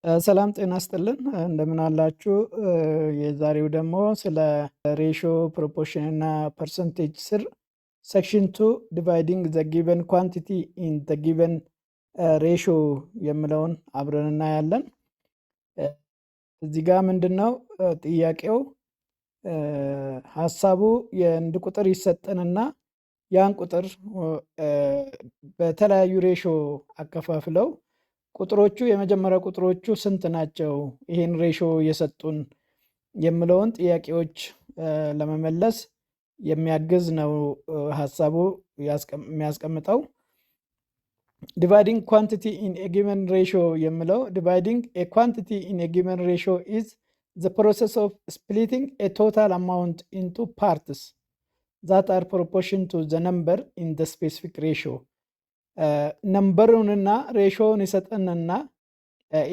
ሰላም ጤና ይስጥልን እንደምን አላችሁ? የዛሬው ደግሞ ስለ ሬሾ ፕሮፖርሽን እና ፐርሰንቴጅ ስር ሴክሽን 2 ዲቫይዲንግ ዘ ጊቨን ኳንቲቲ ኢን ዘ ጊቨን ሬሾ የሚለውን አብረን እናያለን። እዚህ ጋር ምንድነው ጥያቄው? ሀሳቡ የአንድ ቁጥር ይሰጠንና ያን ቁጥር በተለያዩ ሬሾ አከፋፍለው ቁጥሮቹ የመጀመሪያ ቁጥሮቹ ስንት ናቸው ይሄን ሬሾ የሰጡን የሚለውን ጥያቄዎች ለመመለስ የሚያግዝ ነው ሀሳቡ የሚያስቀምጠው። dividing quantity in a given ratio የሚለው dividing a quantity in a given ratio is the process of splitting a total amount into parts that are proportion to the number in the specific ratio. ነምበሩንና ሬሾውን ይሰጠንና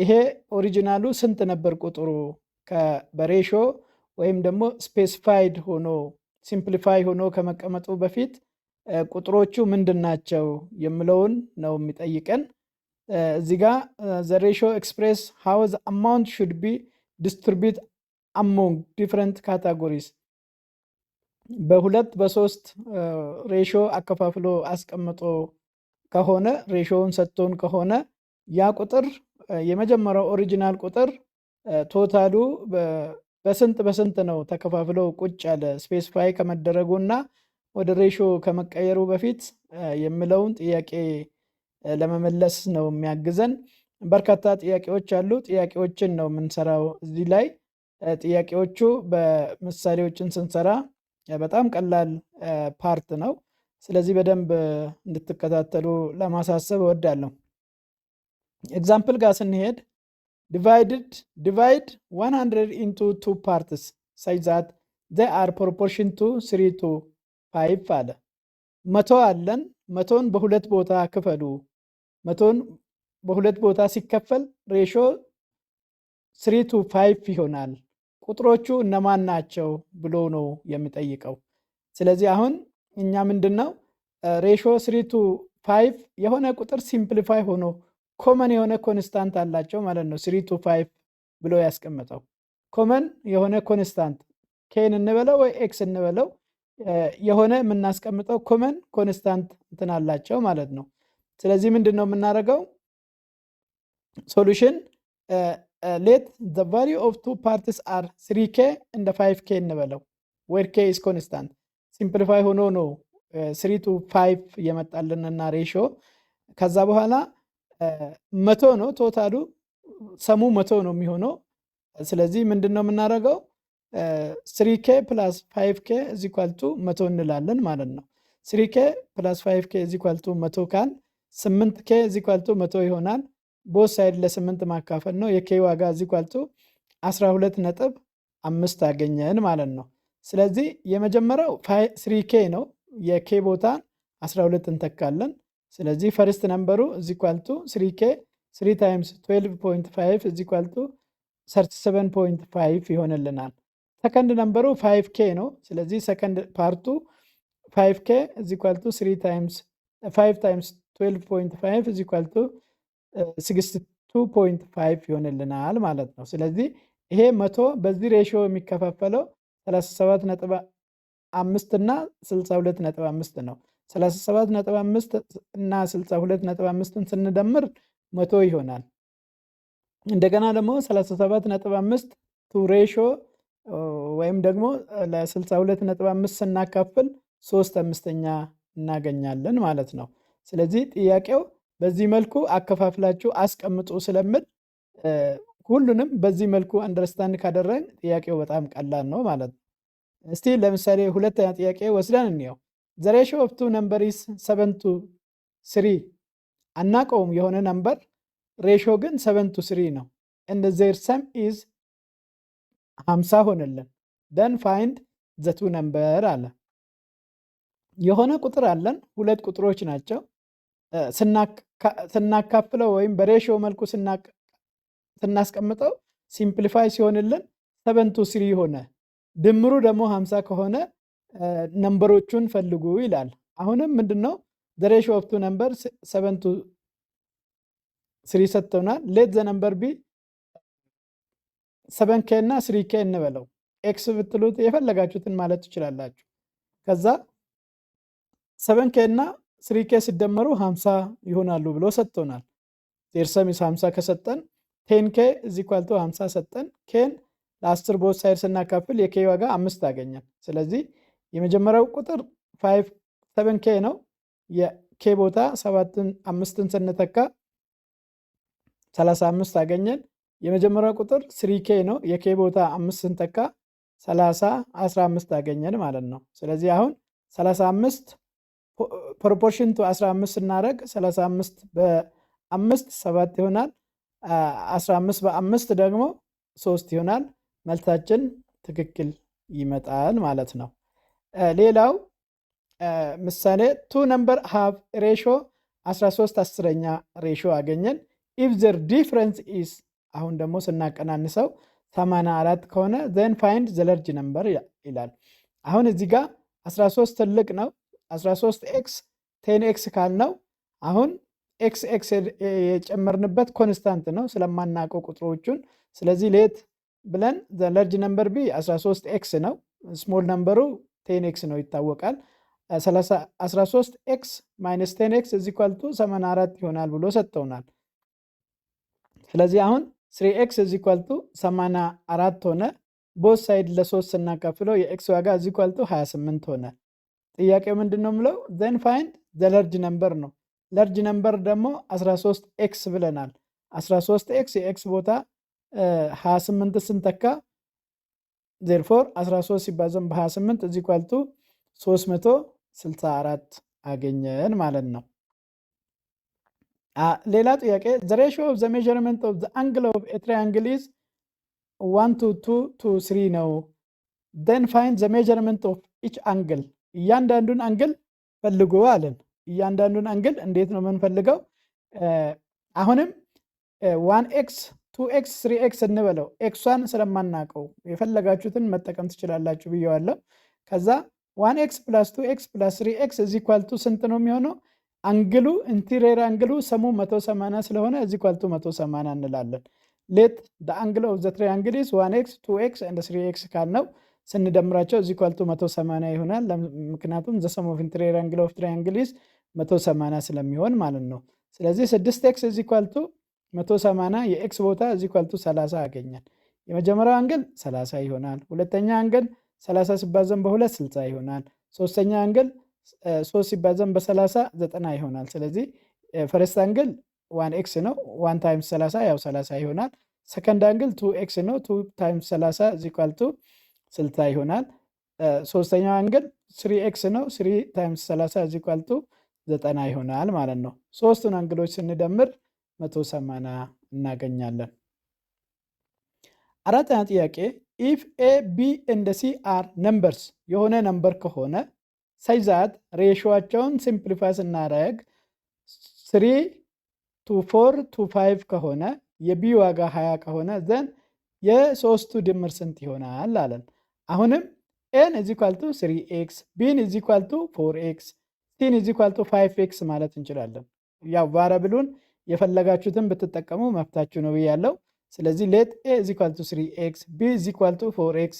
ይሄ ኦሪጂናሉ ስንት ነበር ቁጥሩ በሬሾ ወይም ደግሞ ስፔሲፋይድ ሆኖ ሲምፕሊፋይ ሆኖ ከመቀመጡ በፊት ቁጥሮቹ ምንድናቸው የሚለውን ነው የሚጠይቀን። እዚህ ጋር the ratio express how the amount should be distributed among different categories በሁለት በሶስት ሬሾ አከፋፍሎ አስቀምጦ ከሆነ ሬሾውን ሰጥቶን ከሆነ ያ ቁጥር የመጀመሪያው ኦሪጂናል ቁጥር ቶታሉ በስንት ነው ተከፋፍሎ ቁጭ ያለ ስፔሲፋይ ከመደረጉና ወደ ሬሾ ከመቀየሩ በፊት የሚለውን ጥያቄ ለመመለስ ነው የሚያግዘን። በርካታ ጥያቄዎች አሉ። ጥያቄዎችን ነው የምንሰራው እዚህ ላይ። ጥያቄዎቹ በምሳሌዎችን ስንሰራ በጣም ቀላል ፓርት ነው። ስለዚህ በደንብ እንድትከታተሉ ለማሳሰብ እወዳለሁ። ኤግዛምፕል ጋር ስንሄድ divide 100 into 2 parts such that they are proportion to 3 to 5 አለ። መቶ አለን። መቶን በሁለት ቦታ ክፈሉ። መቶን በሁለት ቦታ ሲከፈል ሬሾ 3 to 5 ይሆናል። ቁጥሮቹ እነማን ናቸው ብሎ ነው የሚጠይቀው። ስለዚህ አሁን እኛ ምንድነው ሬሾ 3 to 5 የሆነ ቁጥር ሲምፕሊፋይ ሆኖ ኮመን የሆነ ኮንስታንት አላቸው ማለት ነው። 3 to 5 ብሎ ያስቀመጠው ኮመን የሆነ ኮንስታንት ኬን እንበለው ወይ ኤክስ እንበለው የሆነ የምናስቀምጠው ኮመን ኮንስታንት እንትን አላቸው ማለት ነው። ስለዚህ ምንድነው የምናደርገው? ሶሉሽን let the value of two parts are 3k and 5k እንበለው where k is constant ሲምፕሊፋይ ሆኖ ነው 3 to 5 የመጣልንና ሬሾ ከዛ በኋላ መቶ ነው ቶታሉ ሰሙ መቶ ነው የሚሆነው። ስለዚህ ምንድነው የምናደርገው? 3k plus 5k is equal to መቶ እንላለን ማለት ነው። 3k plus 5k is equal to መቶ ካል 8k is equal to መቶ ይሆናል። ቦት ሳይድ ለ8 ማካፈል ነው። የk ዋጋ is equal to 12.5 አገኘን ማለት ነው። ስለዚህ የመጀመሪያው 3k ነው። የk ቦታ 12 እንተካለን። ስለዚህ ፈርስት ነምበሩ is equal to 3k 3 times 12.5 is equal to 37.5 ይሆንልናል። ሰከንድ ነምበሩ 5k ነው። ስለዚህ ሰከንድ ፓርቱ 5k is equal to 3 times 5 times 12.5 is equal to 62.5 ይሆንልናል ማለት ነው። ስለዚህ ይሄ መቶ በዚህ ሬሾ የሚከፋፈለው 37.5 እና 62.5 ነው። 37.5 እና 62.5ን ስንደምር መቶ ይሆናል። እንደገና ደግሞ 37.5 ቱ ሬሾ ወይም ደግሞ ለ62.5 ስናካፍል 3/5 እናገኛለን ማለት ነው። ስለዚህ ጥያቄው በዚህ መልኩ አከፋፍላችሁ አስቀምጡ ስለምል ሁሉንም በዚህ መልኩ አንደርስታንድ ካደረግን ጥያቄው በጣም ቀላል ነው ማለት ነው። እስቲ ለምሳሌ ሁለተኛ ጥያቄ ወስደን እንየው። the ratio of two number is 7 to 3 አናውቀውም የሆነ ነምበር ሬሾ ግን 7 to 3 ነው and their sum is 50 ሆነልን። then find the two number አለ። የሆነ ቁጥር አለን ሁለት ቁጥሮች ናቸው። ስናካፍለው ወይም በሬሾ መልኩ ስናስቀምጠው ሲምፕሊፋይ ሲሆንልን 7 to 3 ሆነ። ድምሩ ደግሞ 50 ከሆነ ነምበሮቹን ፈልጉ ይላል። አሁንም ምንድነው the ratio of two numbers 7 to 3 ሰጥተውናል። let the number be 7k እና 3k እንበለው። ኤክስ ብትሉት የፈለጋችሁትን ማለት ትችላላችሁ። ከዛ 7k እና 3k ሲደመሩ 50 ይሆናሉ ብሎ ሰጥቶናል። ዜር ሰም ኢዝ 50 ከሰጠን 10k ኢዝ ኢኳል ቱ 50 ሰጠን። ኬን ለ10 ቦት ሳይድ ስናካፍል የኬ ዋጋ 5 አገኘን። ስለዚህ የመጀመሪያው ቁጥር 7k ነው። የኬ ቦታ 5ን ስንተካ 35 አገኘን። የመጀመሪያው ቁጥር 3k ነው። የኬ ቦታ 5 ስንተካ 15 አገኘን ማለት ነው። ስለዚህ አሁን 35 ፕሮፖርሽን ቱ 15 ስናደርግ 35 በ5 7 ይሆናል። 15 በ5 ደግሞ 3 ይሆናል። መልሳችን ትክክል ይመጣል ማለት ነው። ሌላው ምሳሌ 2 ነምበር ሃቭ ሬሾ 13/10 ሬሾ አገኘን። ኢፍ ዘር ዲፍረንስ ኢዝ አሁን ደግሞ ስናቀናንሰው 84 ከሆነ ዘን ፋይንድ ዘ ላርጅ ነምበር ይላል። አሁን እዚህ ጋር 13 ትልቅ ነው። 13x 10x ካልነው አሁን ኤክስ የጨመርንበት ኮንስታንት ነው ስለማናውቀው ቁጥሮቹን። ስለዚህ ሌት ብለን ዘ ላርጅ ነምበር ቢ 13x ነው። ስሞል ነምበሩ 10x ነው ይታወቃል። 13x ማይነስ 10x ኢዝ ኢኳል ቱ 84 ይሆናል ብሎ ሰጥተውናል። ስለዚህ አሁን 3x ኢዝ ኢኳል ቱ 84 ሆነ። ቦት ሳይድ ለ3 ስናካፍለው የኤክስ ዋጋ ኢዝ ኢኳል ቱ 28 ሆነ። ጥያቄው ምንድነው ምለው ዘን ፋይንድ ዘ ላርጅ ነምበር ነው። ላርጅ ነምበር ደግሞ 13x ብለናል። 13x የኤክስ ቦታ 28 ስንተካ ዜርፎር 13 ሲባዛም በ28 ኢዝ ኢኳል ቱ 364 አገኘን ማለት ነው። ሌላ ጥያቄ the ratio of the measurement of the angle of a triangle is 1 to 2 to 3 ነው። then find the measurement of each angle እያንዳንዱን አንግል ፈልጉ አለን። እያንዳንዱን አንግል እንዴት ነው የምንፈልገው? አሁንም 1x 2x 3x እንበለው። ኤክሷን ስለማናውቀው የፈለጋችሁትን መጠቀም ትችላላችሁ ብየዋለሁ። ከዛ 1x + 2x + 3x ኢዝ ኢኳል ቱ ስንት ነው የሚሆነው? አንግሉ ኢንቲሪየር አንግሉ ሰሙ 180 ስለሆነ ኢዝ ኢኳል ቱ 180 እንላለን። ሌት the angle of the triangle is 1x 2x and 3x ካልነው ስንደምራቸው ኢዝ ኢኳል ቱ 180 ይሆናል። ምክንያቱም the sum of interior angle of triangle is 180 ስለሚሆን ማለት ነው። ስለዚህ 6x ኢዝ ኢኳል ቱ 180 የኤክስ ቦታ ኢዝ ኢኳል ቱ 30 አገኘን። የመጀመሪያው አንግል 30 ይሆናል። ሁለተኛ አንግል 30 ሲባዛም በ2 60 ይሆናል። ሶስተኛ አንግል 3 ሲባዛም በ30 90 ይሆናል። ስለዚህ ፈርስት አንግል 1x ነው። 1 ታይምስ 30 ያው 30 ይሆናል። ሰከንድ አንግል 2x ነው። 2 ታይምስ 30 ኢዝ ኢኳል ቱ 60 ይሆናል። ሶስተኛው አንግል 3x ነው። 3 ታይምስ 30 ኢዝ ኢኳል ቱ 90 ይሆናል ማለት ነው። ሶስቱን አንግሎች ስንደምር 180 እናገኛለን። አራተኛ ጥያቄ if a b and c are numbers የሆነ ነምበር ከሆነ such that ሬሾአቸውን ሲምፕሊፋይ ስናደርግ 3 to 4 to 5 ከሆነ የb ዋጋ 20 ከሆነ ዘን የሶስቱ ድምር ስንት ይሆናል አለን። አሁንም n is equal to 3x b is equal to 4x c is equal to 5x ማለት እንችላለን። ያው ቫሪያብሉን የፈለጋችሁትን ብትጠቀሙ መፍታችሁ ነው ብያለሁ። ስለዚህ let a is equal to 3x b is equal to 4x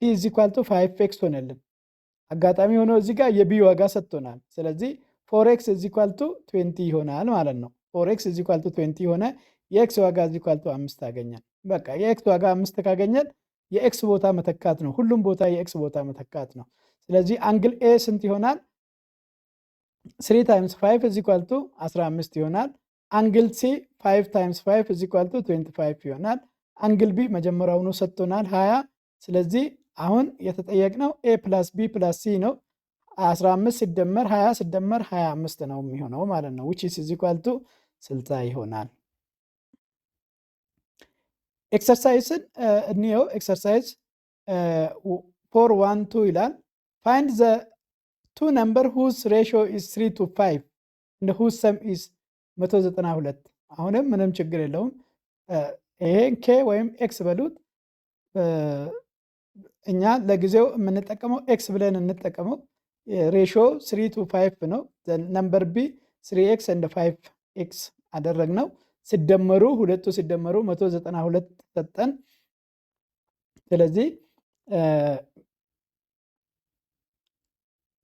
c is equal to 5x ሆነልን። አጋጣሚ ሆኖ እዚህ ጋር የb ዋጋ ሰጥቶናል። ስለዚህ 4x is equal to 20 ይሆናል ማለት ነው። 4x is equal to 20 ሆነ። የx ዋጋ is equal to 5 አገኘን። በቃ የx ዋጋ 5 ካገኘን የx ቦታ መተካት ነው። ሁሉም ቦታ የx ቦታ መተካት ነው። ስለዚህ አንግል a ስንት ይሆናል? 3 times 5 is equal to 15 ይሆናል። አንግል c 5 times 5 is equal to 25 ይሆናል። አንግል b መጀመሪያውኑ ሰጥቶናል 20። ስለዚህ አሁን የተጠየቅነው a plus b plus c ነው። 15 ሲደመር 20 ሲደመር 25 ነው የሚሆነው ማለት ነው። which is equal to 60 ይሆናል። ኤክሰርሳይዝን እንየው። ኤክሰርሳይዝ 4.1.2 ይላል find the two number whose ratio is 3 to 5 and whose sum is 192። አሁንም ምንም ችግር የለውም። ይሄን k ወይም x በሉት። እኛ ለጊዜው የምንጠቀመው x ብለን እንጠቀመው። ሬሾ 3 to 5 ነው። ነምበር b 3x and 5x አደረግነው። ሲደመሩ ሁለቱ ሲደመሩ 192 ሰጠን። ስለዚህ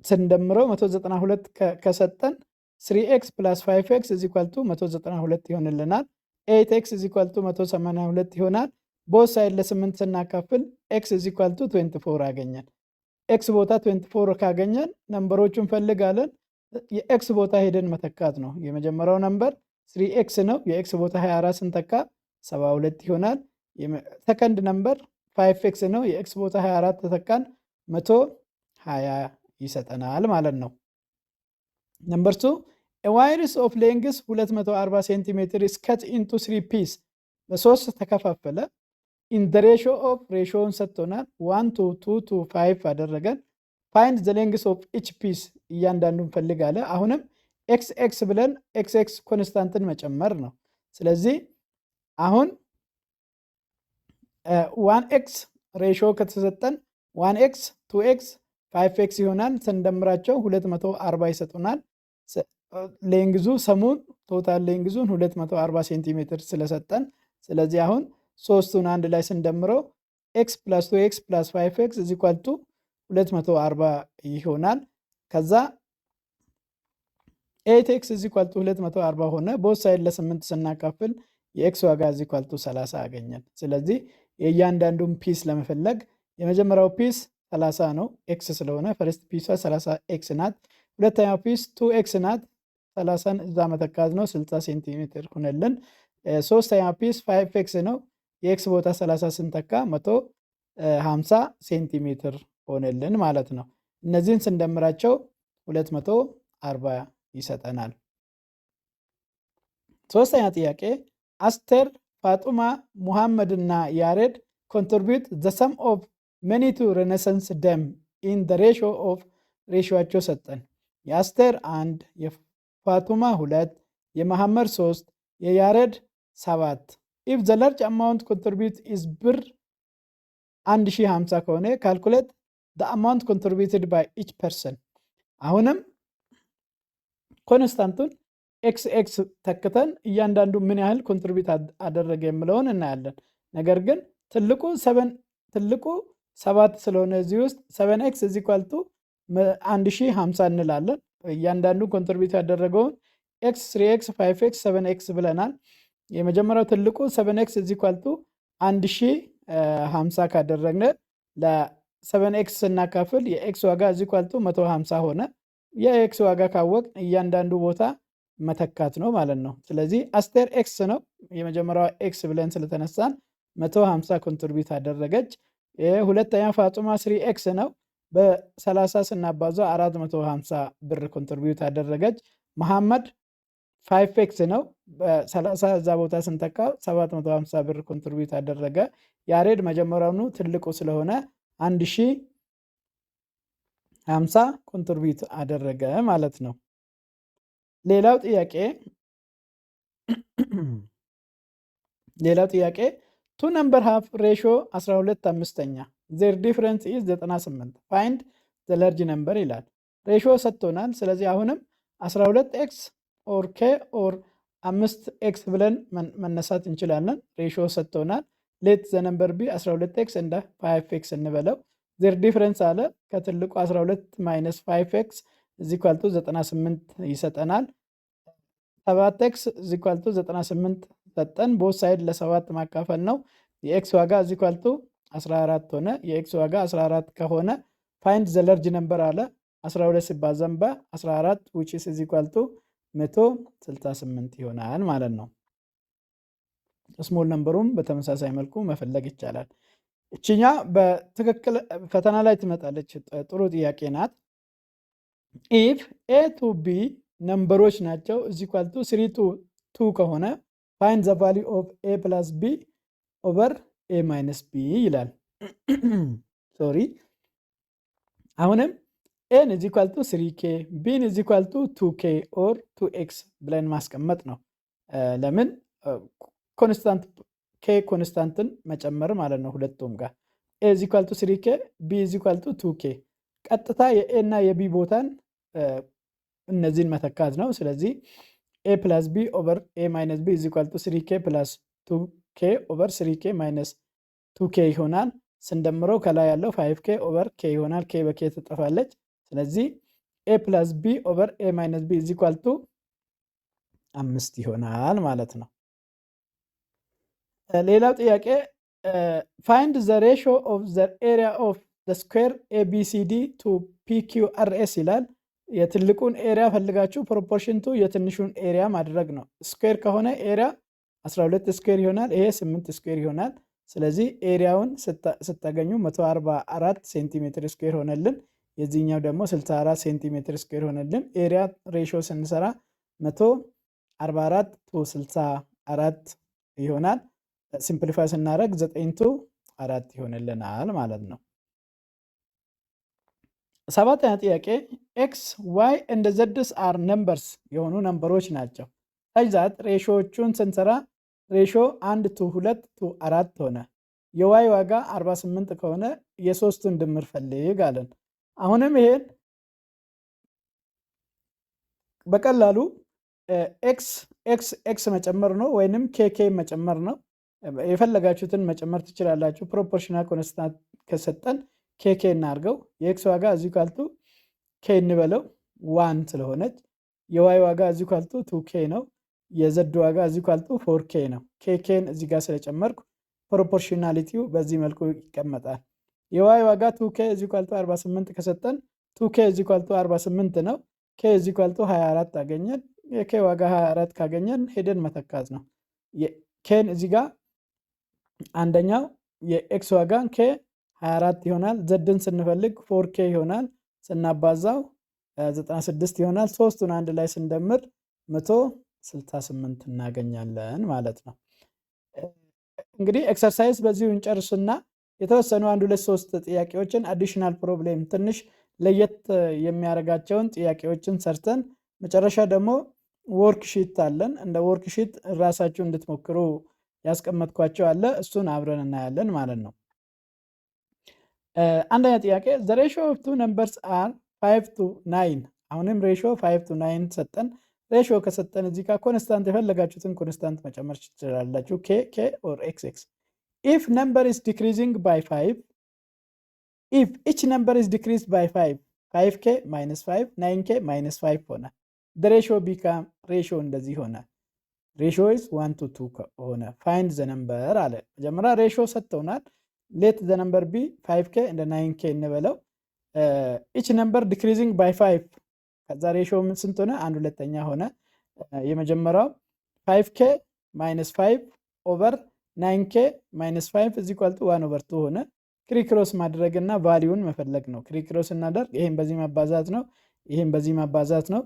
ስንደምረው 192 ከሰጠን 3x + 5x = 192 ይሆንልናል። 8x = 182 ይሆናል። ቦት ሳይድ ለ8 ስናካፍል x = 24 አገኘን። ኤክስ ቦታ 24 ካገኘን ነምበሮቹን ፈልጋለን። የኤክስ ቦታ ሄደን መተካት ነው። የመጀመሪያው ነምበር 3x ነው። የኤክስ ቦታ 24 ስንተካ 72 ይሆናል። ሰከንድ ነምበር 5x ነው። የኤክስ ቦታ 24 ተተካን 120 ይሰጠናል ማለት ነው። ነምበር 2 a wires of length 240 ሴንቲሜትር is cut into 3 pieces በሶስት ተከፋፈለ። in the ratio of ሬሾውን ሰጥቶናል 1 to 2 to 5 አደረገን። find the length of each piece እያንዳንዱን ፈልጋለ። አሁንም xx ብለን xx ኮንስታንትን መጨመር ነው። ስለዚህ አሁን 1x ሬሾ ከተሰጠን 1x 2x 5x ይሆናል። ስንደምራቸው 240 ይሰጡናል። ሌንግዙ ሰሙን ቶታል ሌንግዙን 240 ሴንቲሜትር ስለሰጠን ስለዚህ አሁን ሶስቱን አንድ ላይ ስንደምረው x + 2x + 5x = 240 ይሆናል። ከዛ 8x = 240 ሆነ። ቦት ሳይድ ለ8 ስናካፍል የx ዋጋ = 30 አገኘን። ስለዚህ የእያንዳንዱን ፒስ ለመፈለግ የመጀመሪያው ፒስ 30 ነው x ስለሆነ ፈርስት ፒሷ 30x ናት። ሁለተኛው ፒስ 2x ናት። 30ን እዛ መተካት ነው 60 ሴንቲሜትር ሆነልን። ሶስተኛው ፒስ 5x ነው። የኤክስ ቦታ 30 ስንተካ 150 ሴንቲሜትር ሆነልን ማለት ነው። እነዚህን ስንደምራቸው 240 ይሰጠናል። ሶስተኛ ጥያቄ አስቴር፣ ፋጡማ፣ ሙሐመድ እና ያሬድ contribute the sum of many to renaissance dam in the ratio of ሬሾአቸው ሰጠን። የአስቴር 1፣ የፋጡማ 2፣ የመሐመድ 3፣ የያሬድ 7። if the large amount contribute is ብር 1050 ከሆነ calculate the amount contributed by each person። አሁንም ኮንስታንቱን xx ተክተን እያንዳንዱ ምን ያህል ኮንትሪቢዩት አደረገ የሚለውን እናያለን። ነገር ግን ትልቁ 7 ስለሆነ እዚህ ውስጥ 7x = 1050 እንላለን። እያንዳንዱ ኮንትሪቢዩት ያደረገውን x 3x 5x 7x ብለናል። የመጀመሪያው ትልቁ 7x = 1050 ካደረግነ ለ7x ስናካፍል የx ዋጋ = 150 ሆነ። የx ዋጋ ካወቅ እያንዳንዱ ቦታ መተካት ነው ማለት ነው። ስለዚህ አስቴር x ነው። የመጀመሪያው x ብለን ስለተነሳን 150 ኮንትሪቢዩት አደረገች። ሁለተኛ ፋጡማ 3x ነው። በ30 ስናባዛው 450 ብር ኮንትሪቢዩት አደረገች። መሐመድ 5x ነው። በ30 እዛ ቦታ ስንተካ 750 ብር ኮንትሪቢዩት አደረገ። ያሬድ መጀመሪያውኑ ትልቁ ስለሆነ 1050 ኮንትሪቢዩት አደረገ ማለት ነው። ሌላው ጥያቄ two number half ratio 12/5 their difference is 98 find the large number ይላል። ሬሾ ሰጥቶናል። ስለዚህ አሁንም 12x or k or 5x ብለን መነሳት እንችላለን። ሬሾ ሰጥቶናል። let the number be 12x and 5x እንበለው። their difference አለ ከትልቁ 12 minus 5x = 98 ይሰጠናል። 7x = 98 ሰጠን። ቦት ሳይድ ለ7 ማካፈል ነው። የx ዋጋ = 14 ሆነ። የx ዋጋ 14 ከሆነ find the large number አለ 12 ሲባዛም በ14 which is = 168 ይሆናል ማለት ነው። ስሞል ነምበሩም በተመሳሳይ መልኩ መፈለግ ይቻላል። እቺኛ በትክክል ፈተና ላይ ትመጣለች። ጥሩ ጥያቄ ናት። if a to b ነምበሮች ናቸው = 3 to 2 ከሆነ find the value of a plus b over a minus b ይላል። ሶሪ አሁንም a = 3k b = 2k or 2x ብለን ማስቀመጥ ነው። ለምን ኮንስታንት k ኮንስታንትን መጨመር ማለት ነው። ሁለቱም ጋር a = 3k b = 2k ቀጥታ የa እና የb ቦታን እነዚህን መተካት ነው። ስለዚህ a plus b over a minus b = 3k plus 2k over 3k minus 2k ይሆናል። ስንደምረው ከላይ ያለው 5k ኦቨር k ይሆናል። k በk ትጠፋለች። ስለዚህ a + b ኦቨር a - b = 5 ይሆናል ማለት ነው። ሌላው ጥያቄ find the ratio of the area of the square ABCD to PQRS ይላል። የትልቁን ኤሪያ ፈልጋችሁ ፕሮፖርሽን ቱ የትንሹን ኤሪያ ማድረግ ነው። ስኩዌር ከሆነ ኤሪያ 12 ስኩዌር ይሆናል። ይሄ 8 ስኩዌር ይሆናል። ስለዚህ ኤሪያውን ስታገኙ 144 ሴንቲሜትር ስኩዌር ሆነልን። የዚህኛው ደግሞ 64 ሴንቲሜትር ስኩዌር ሆነልን። ኤሪያ ሬሽዮ ስንሰራ 144 to 64 ይሆናል። ሲምፕሊፋይ ስናደርግ 9 to 4 ይሆንልናል ማለት ነው። ሰባተኛ ጥያቄ ኤክስ ዋይ እንደ ዘድስ አር ነምበርስ የሆኑ ነምበሮች ናቸው። ታይዛት ሬሾዎቹን ስንሰራ ሬሾ 1 to 2 to 4 ሆነ። የዋይ ዋጋ 48 ከሆነ የሶስቱን ድምር ፈልግ አለን። አሁንም ይሄን በቀላሉ ኤክስ መጨመር ነው ወይንም ኬኬ መጨመር ነው። የፈለጋችሁትን መጨመር ትችላላችሁ። ፕሮፖርሽናል ኮንስታንት ከሰጠን ኬኬ እናርገው። የኤክስ ዋጋ እዚህ ካልቱ ኬ እንበለው 1 ስለሆነች፣ የዋይ ዋጋ እዚህ ካልቱ 2ኬ ነው። የዘድ ዋጋ እዚህ ካልቱ 4ኬ ነው። ኬኬን እዚህ ጋር ስለጨመርኩ ፕሮፖርሽናሊቲው በዚህ መልኩ ይቀመጣል። የዋይ ዋጋ 2ኬ እዚህ ካልቱ 48 ከሰጠን 2ኬ እዚህ ካልቱ 48 ነው። ኬ እዚህ ካልቱ 24 አገኘን። የኬ ዋጋ 24 ካገኘን ሄደን መተካት ነው። ኬን እዚህ ጋር አንደኛው የኤክስ ዋጋን ኬ 24 ይሆናል። ዘድን ስንፈልግ 4ኬ ይሆናል። ስናባዛው 96 ይሆናል። ሶስቱን አንድ ላይ ስንደምር 168 እናገኛለን ማለት ነው። እንግዲህ ኤክሰርሳይዝ በዚሁ እንጨርስና የተወሰኑ 1 2 3 ጥያቄዎችን አዲሽናል ፕሮብሌም ትንሽ ለየት የሚያደርጋቸውን ጥያቄዎችን ሰርተን መጨረሻ ደግሞ ወርክሺት አለን። እንደ ወርክሺት ራሳችሁ እንድትሞክሩ ያስቀመጥኳቸው አለ። እሱን አብረን እናያለን ማለት ነው። አንደኛ ጥያቄ the ratio of two numbers are 5 to 9። አሁንም ሬሽዮ 5 to 9 ሰጠን። ሬሽዮ ከሰጠን እዚህ ጋር ኮንስታንት የፈለጋችሁትን ኮንስታንት መጨመር ትችላላችሁ። k or x. if number is decreasing by 5, if each number is decreased by 5, 5k minus 5 9k minus 5 ሆነ። the ratio become ratio እንደዚህ ሆነ። ratio is 1 to 2 ሆነ። find the number አለ። መጀመሪያ ሬሽዮ ሰጥተውናል። let the number be 5k and 9k እንበለው። each number decreasing by 5 ከዛ ሬሽዮ ምን ስንት ሆነ? 1/2 ሆነ። የመጀመሪያው 5k minus 5 over 9k minus 5 is equal to 1/2 ሆነ። ክሪክሮስ ማድረግና ቫልዩን መፈለግ ነው። ክሪክሮስ እናደርግ። ይሄን በዚህ ማባዛት ነው፣ ይሄን በዚህ ማባዛት ነው።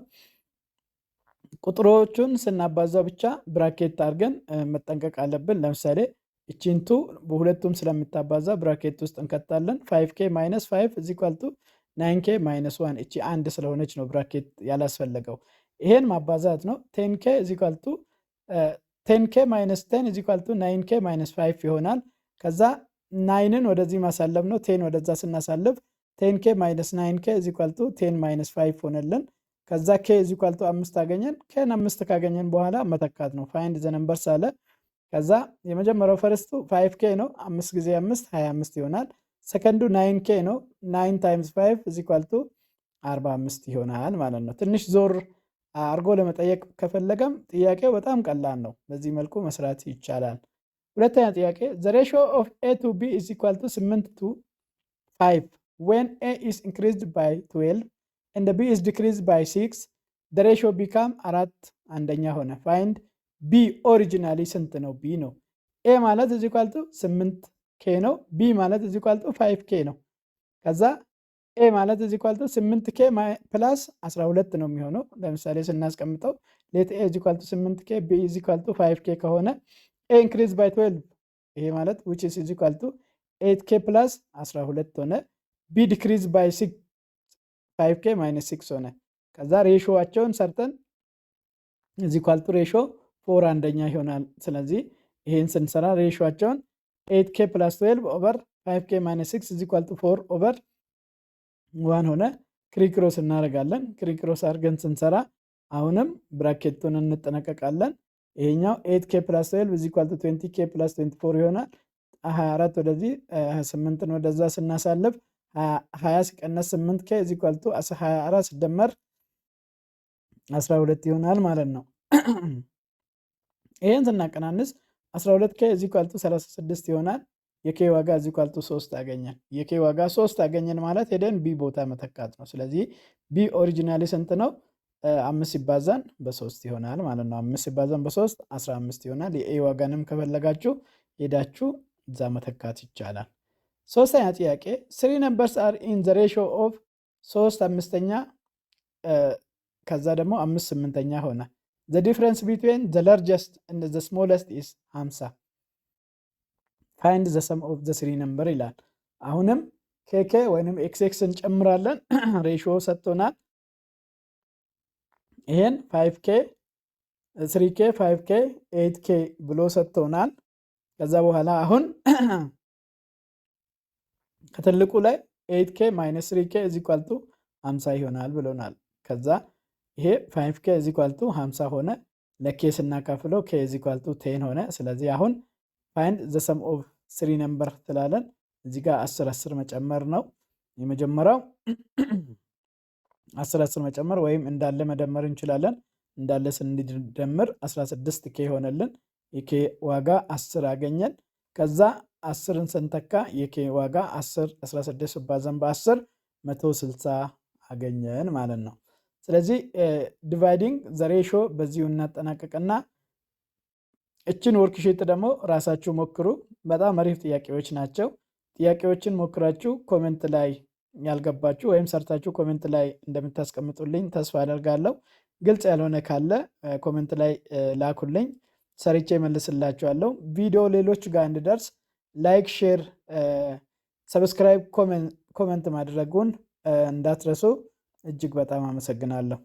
ቁጥሮቹን ስናባዛው ብቻ ብራኬት አድርገን መጠንቀቅ አለብን። ለምሳሌ እቺንቱ በሁለቱም ስለምታባዛ ብራኬት ውስጥ እንከታለን። 5k minus 5 is equal to 9k minus 1 እቺ አንድ ስለሆነች ነው ብራኬት ያላስፈለገው። ይሄን ማባዛት ነው። 10k is equal to 10k minus 10 is equal to 9k minus 5 ይሆናል። ከዛ 9ን ወደዚህ ማሳለፍ ነው። 10 ወደዛ ስናሳልፍ 10k minus 9k is equal to 10 minus 5 ሆነልን። ከዛ k is equal to 5 አገኘን። ከን 5 ካገኘን በኋላ መተካት ነው። find the numbers አለ። ከዛ የመጀመሪያው ፈርስቱ 5k ነው። 5 ጊዜ 5 25 ይሆናል። ሰከንዱ 9k ነው። 9 times 5 is equal to 45 ይሆናል ማለት ነው። ትንሽ ዞር አርጎ ለመጠየቅ ከፈለገም ጥያቄው በጣም ቀላል ነው። በዚህ መልኩ መስራት ይቻላል። ሁለተኛ ጥያቄ the ratio of a to b is equal to 8 to 5 when a is increased by 12 and b is decreased by 6 the ratio become 4 አንደኛ ሆነ። find b originally ስንት ነው? b ነው። a ማለት is equal to 8k ነው። b ማለት is equal to 5k ነው። ከዛ a ማለት is equal to 8k plus 12 ነው የሚሆነው። ለምሳሌ ስናስቀምጠው let a is equal to 8k b is equal to 5k ከሆነ a increased by 12 ይሄ ማለት which is equal to 8k plus 12 ሆነ። b decreased by 6 5k minus 6 ሆነ። ከዛ ሬሾዋቸውን ሰርተን is equal to ratio 4 አንደኛ ይሆናል። ስለዚህ ይሄን ስንሰራ ሬሾዋቸውን 8k plus 12 over 5k minus 6 is equal to 4 over 1 ሆነ። ክሪክሮስ እናደርጋለን። ክሪክሮስ አድርገን ስንሰራ አሁንም ብራኬቱን እንጠነቀቃለን። ይሄኛው 8k plus 12 is equal to 20k plus 24 ይሆናል። 24 ወደዚህ 28ን ወደዛ ስናሳልፍ 20 ሲቀነስ 8 ኬ እዚህ ኳልቱ 24 ሲደመር 12 ይሆናል ማለት ነው። ይሄን ስናቀናንስ 12 ኬ እዚህ ኳልቱ 36 ይሆናል። የኬ ዋጋ እዚህ ኳልቱ 3 አገኘን። የኬ ዋጋ 3 አገኘን ማለት ሄደን ቢ ቦታ መተካት ነው። ስለዚህ ቢ ኦሪጂናሊ ስንት ነው? 5 ሲባዛን በ3 ይሆናል ማለት ነው። 5 ሲባዛን በ3 15 ይሆናል። የኤ ዋጋንም ከፈለጋችሁ ሄዳችሁ እዛ መተካት ይቻላል። ሶስተኛ ጥያቄ 3 numbers are in the ratio of 3 አምስተኛ ከዛ ደግሞ 5 ስምንተኛ ሆነ። the difference between the largest and the smallest is 50 find the sum of the 3 number ይላል። አሁንም ኬኬ ወይንም ኤክስ እንጨምራለን። ሬሽዮ ሰጥቶናል። ይሄን 5k 3k 5k 8k ብሎ ሰጥቶናል። ከዛ በኋላ አሁን ከትልቁ ላይ 8k - 3k = 50 ይሆናል ብሎናል። ከዛ ይሄ 5k = 50 ሆነ። ለk ስናካፍለው k = 10 ሆነ። ስለዚህ አሁን find the sum of 3 number ትላለን። እዚህ ጋር 10 መጨመር ነው የመጀመሪያው። 10 መጨመር ወይም እንዳለ መደመር እንችላለን። እንዳለ ስንደምር 16k ሆነልን። የk ዋጋ 10 አገኘን። ከዛ 10ን ስንተካ የk ዋጋ 10 16 ሲባዛን በ10 160 አገኘን ማለት ነው። ስለዚህ ዲቫይዲንግ ዘ ሬሽዮ በዚሁ እናጠናቀቅና እችን ወርክሺት ደግሞ ራሳችሁ ሞክሩ። በጣም አሪፍ ጥያቄዎች ናቸው። ጥያቄዎችን ሞክራችሁ ኮሜንት ላይ ያልገባችሁ ወይም ሰርታችሁ ኮሜንት ላይ እንደምታስቀምጡልኝ ተስፋ አደርጋለሁ። ግልጽ ያልሆነ ካለ ኮሜንት ላይ ላኩልኝ፣ ሰርቼ መልስላችኋለሁ። ቪዲዮ ሌሎች ጋር እንዲደርስ ላይክ፣ ሼር፣ ሰብስክራይብ፣ ኮሜንት ማድረጉን እንዳትረሱ። እጅግ በጣም አመሰግናለሁ።